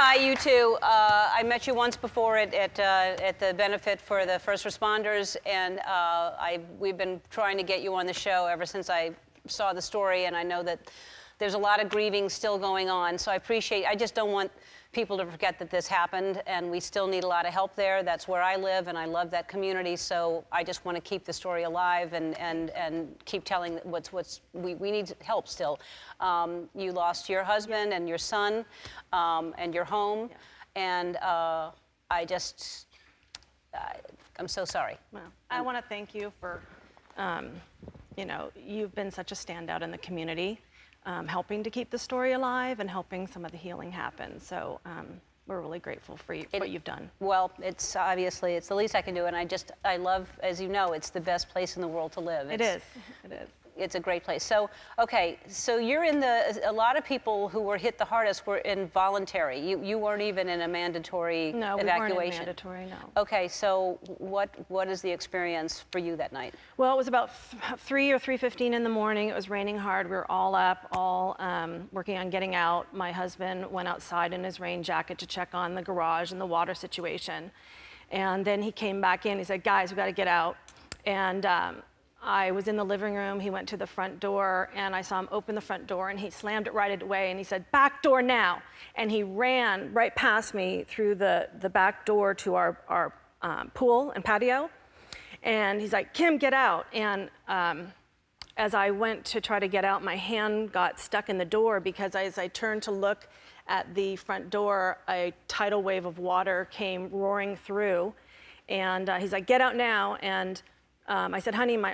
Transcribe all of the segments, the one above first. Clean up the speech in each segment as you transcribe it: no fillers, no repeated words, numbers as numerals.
hi, you two. I met you once before at the benefit for the first responders, and we've been trying to get you on the show ever since I saw the story, and I know that there's a lot of grieving still going on, so I just don't want people to forget that this happened, and we still need a lot of help there. That's where I live, and I love that community, so I just want to keep the story alive and keep telling we need help still. You lost your husband and your son and your home, and I'm so sorry. Well, I want to thank you for, you've been such a standout in the community. Helping to keep the story alive and helping some of the healing happen. So we're really grateful for what you've done. Well, it's the least I can do, and I love, as you know, it's the best place in the world to live. It is. It's a great place. So, okay, so you're a lot of people who were hit the hardest were involuntary. You weren't even in a mandatory evacuation. No, we weren't in mandatory, no. Okay, so what is the experience for you that night? Well, it was about 3 or 3:15 in the morning. It was raining hard. We were all up, working on getting out. My husband went outside in his rain jacket to check on the garage and the water situation. And then he came back in. He said, guys, we got to get out. And I was in the living room. He went to the front door, and I saw him open the front door, and he slammed it right away, and he said, back door now. And he ran right past me through the back door to our pool and patio. And he's like, Kim, get out. And as I went to try to get out, my hand got stuck in the door because as I turned to look at the front door, a tidal wave of water came roaring through. And he's like, get out now. And I said, honey, my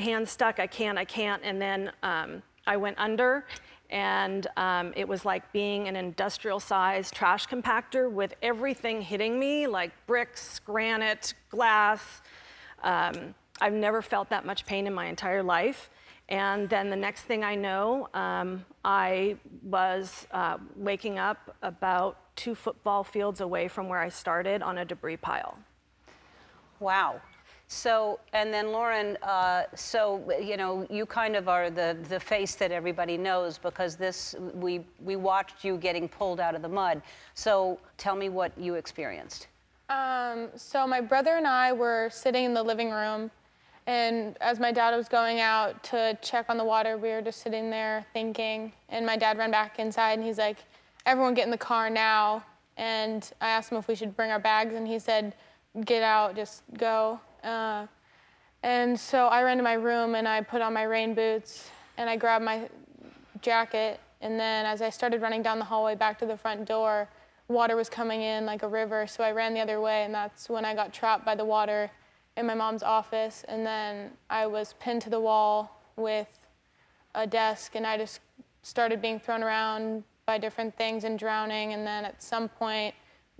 hand's stuck, I can't. And then I went under, and it was like being an industrial-sized trash compactor with everything hitting me, like bricks, granite, glass. I've never felt that much pain in my entire life. And then the next thing I know, I was waking up about 2 football fields away from where I started on a debris pile. Wow. So, and then Lauren, you kind of are the face that everybody knows because we watched you getting pulled out of the mud. So tell me what you experienced. So my brother and I were sitting in the living room, and as my dad was going out to check on the water, we were just sitting there thinking, and my dad ran back inside, and he's like, everyone get in the car now. And I asked him if we should bring our bags, and he said, get out, just go. And so I ran to my room and I put on my rain boots and I grabbed my jacket, and then as I started running down the hallway back to the front door, water was coming in like a river, so I ran the other way, and that's when I got trapped by the water in my mom's office. And then I was pinned to the wall with a desk, and I just started being thrown around by different things and drowning, and then at some point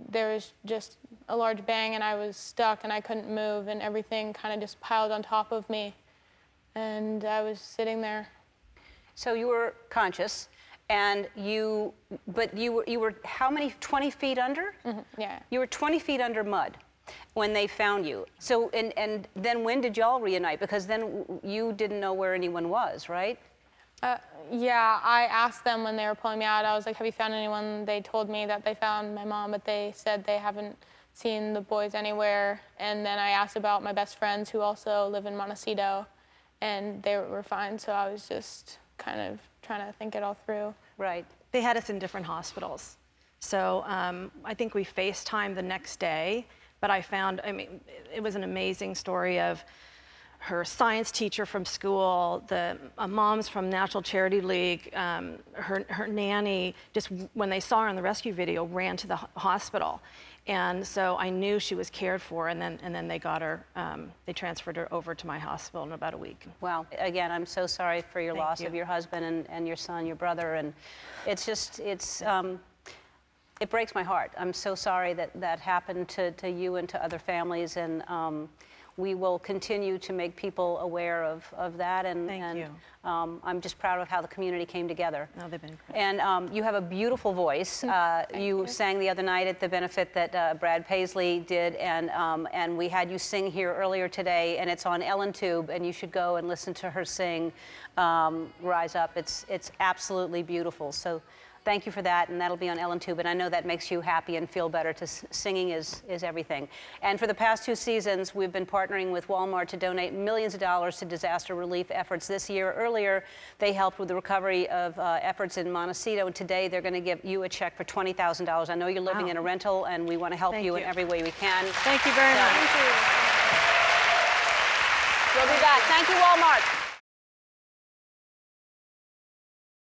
there was just a large bang and I was stuck and I couldn't move, and everything kind of just piled on top of me, and I was sitting there. So you were conscious, and you were how many, 20 feet under? Mm-hmm. Yeah. You were 20 feet under mud when they found you. So, and then when did y'all reunite? Because then you didn't know where anyone was, right? Yeah, I asked them when they were pulling me out. I was like, have you found anyone? They told me that they found my mom, but they said they haven't seen the boys anywhere. And then I asked about my best friends who also live in Montecito, and they were fine. So I was just kind of trying to think it all through. Right. They had us in different hospitals. So I think we FaceTimed the next day, but it was an amazing story of her science teacher from school, the moms from National Charity League, her nanny, just when they saw her in the rescue video, ran to the hospital. And so I knew she was cared for, and then they got her, they transferred her over to my hospital in about a week. Wow. Again, I'm so sorry for your loss of your husband and your son, your brother, and it's just, it breaks my heart. I'm so sorry that happened to you and to other families, and we will continue to make people aware of that, and I'm just proud of how the community came together. Oh, they've been great. And you have a beautiful voice. You sang the other night at the benefit that Brad Paisley did, and we had you sing here earlier today, and it's on Ellen Tube, and you should go and listen to her sing Rise Up. It's absolutely beautiful. So thank you for that, and that'll be on Ellen too, but I know that makes you happy and feel better. Singing is everything. And for the past 2 seasons, we've been partnering with Walmart to donate millions of dollars to disaster relief efforts. This year, earlier, they helped with the recovery of efforts in Montecito, and today they're going to give you a check for $20,000. I know you're living in a rental, and we want to help you in every way we can. Thank you very much. We'll be back. Thank you, Walmart.